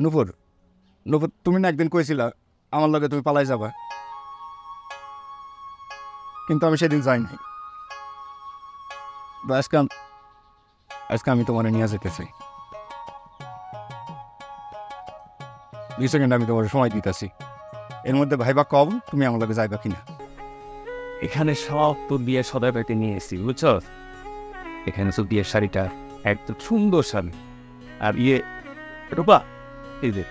নুপুর নুপুর তুমি না একদিন কইছিলা আমার লগে তুমি পালাই যাবা, কিন্তু আমি সেদিন যাই নাই। আজকে আমি তোমার নিয়ে যেতে চাই। 2 সেকেন্ড আমি তোমার সময় দিতেছি, এর মধ্যে ভাইবা কম তুমি আমার লগে যাইবা কিনা। এখানে সব তোর বিয়ের সদাই পাইতে নিয়ে এসেছি, বুঝছ? এখানে তো বিয়ের শাড়িটা একদম সুন্দর শাড়ি। আর রূপা, এই যে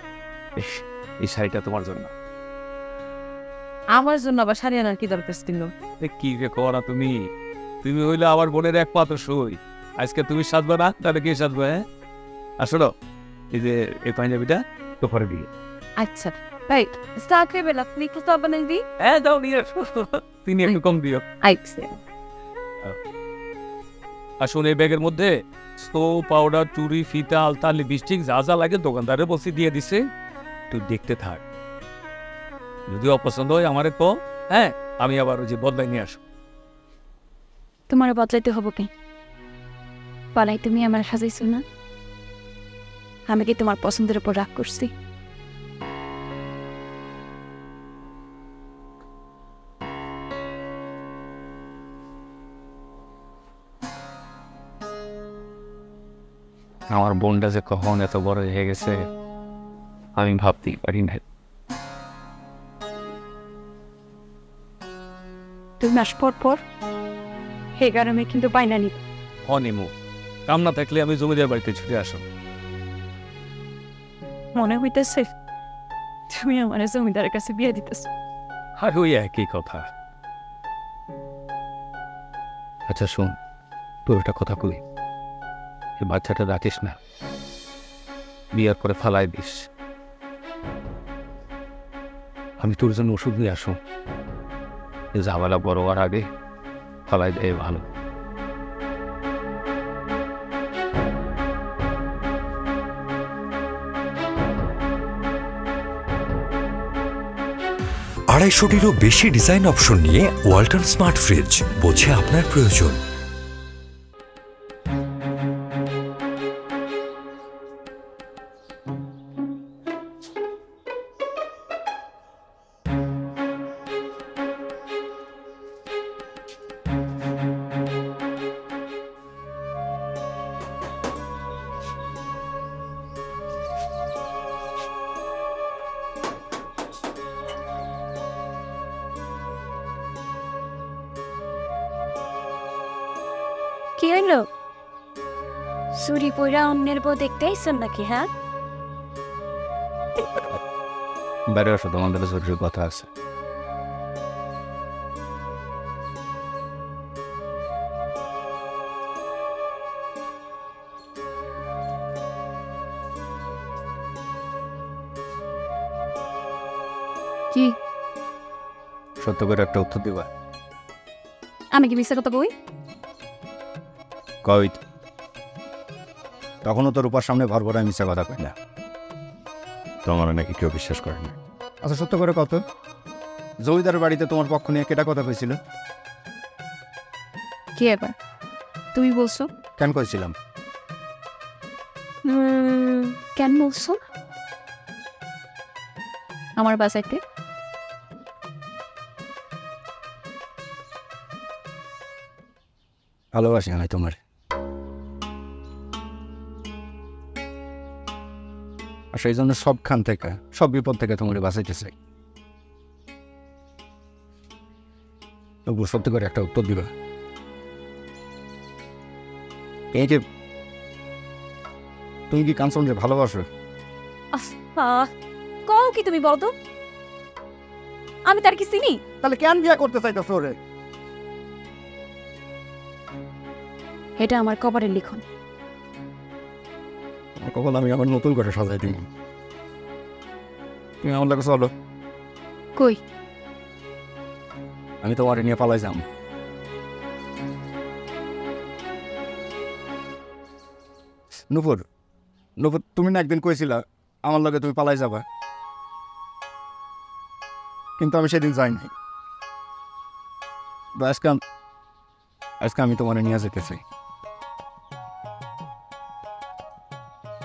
এই শাড়িটা তোমার জন্য। আমার জন্য আবার শাড়ি আনার কি দরকার ছিল? কি রে করা তুমি তুমি হইলে আমার বোনের একমাত্র সই। আজকে তুমি সাজবা না, তাহলে কে সাজবে? হ্যাঁ, আসলো এই যে এই পাঞ্জাবিটা তো পরে দিয়ে। আচ্ছা ভাই, স্টার্ট হয়ে বেলা আপনি একটু সাবান দিই। হ্যাঁ দাও, নিয়ে তিনি একটু কম দিও। আচ্ছা, আসুন এই ব্যাগের মধ্যে স্নো পাউডার, চুড়ি, ফিতা, আলতা, লিপস্টিক যা যা লাগে দোকানদারে বসে দিয়ে দিছে। তুই দেখতে থাক, যদি অপছন্দ হয় আমারে তো, হ্যাঁ আমি আবার ওই যে বদলাই নিয়ে আসো। তোমার বদলাইতে হবো কি? পালাই তুমি আমার সাজাইছো না? আমি কি তোমার পছন্দের উপর রাগ করছি? আমার বোনটা যে কখন এত বড় হয়ে গেছে আমি ভাবতেই পারি না। 2 মাস পর পর হে গরমে কিন্তু বাইনা নিব। অনিমু কাম না থাকলে আমি জমিদার বাড়িতে ছুটে আসো। মনে হইতেছে তুমি আমার জমিদারের কাছে বিয়ে দিতেছ। আর ওই একই কথা। আচ্ছা শোন, তোর একটা কথা কই, এই বাচ্চাটা রাখিস না, বিয়ার পরে ফালাই দিস। আমি তোর জন্য ওষুধ নিয়ে আসো, ঝামেলা বড় হওয়ার আগে ফালাই দেয় ভালো। আড়াইশোটিরও বেশি ডিজাইন অপশন নিয়ে ওয়ালটন স্মার্ট ফ্রিজ, বোঝে আপনার প্রয়োজন। কি হইলো? চুরি পইরা অন্যের বউ দেখতে আইসন নাকি? হ্যাঁ, বাইরে আসো, তোমাদের জরুরি কথা আছে। কি? সত্য করে একটা উত্তর দিবা। আমি কি মিথ্যা কথা কই? কই তখনও তোর উপর সামনে ভর ভরা মিশা কথা কই না, তোমার নাকি কেউ বিশ্বাস করে না। আচ্ছা সত্য করে কত, জমিদার বাড়িতে তোমার পক্ষ নিয়ে কেটা কথা কইছিল? কি এবার তুমি বলছো? কেন কইছিলাম? কেন বলছো? আমার বাসাইতে ভালোবাসি আমি তোমার, আর সেই জন্য সবখান থেকে সব বিপদ থেকে তোমার বাঁচাইতে চাই। তবু সত্যি করে একটা উত্তর দিবা। এই যে তুমি কি কাঞ্চনকে ভালোবাসো? কও কি তুমি বলো তো? আমি তার কি চিনি? তাহলে কেন বিয়ে করতে চাইতেছ ওরে? এটা আমার কবরের লিখন। কখন আমি আমার নতুন করে সাজাই দিই, তুমি আমার লাগে চলো। কই? আমি তোমার নিয়ে পালাই যাম। নুপুর নুপুর তুমি না একদিন কইছিলা আমার লগে তুমি পালাই যাবা, কিন্তু আমি সেদিন যাই নাই। আজকে আমি তোমার নিয়ে যেতে চাই।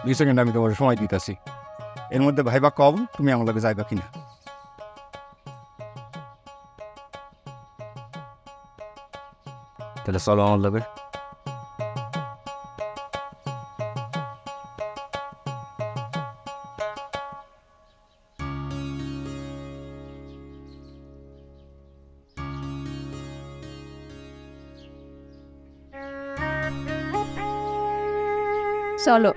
2 সেকেন্ড আমি তোমার সময় দিতেছি, এর মধ্যে ভাইবা কম তুমি আমার লগে যাইবা কিনা। তাহলে চলো আমার লগে। চলো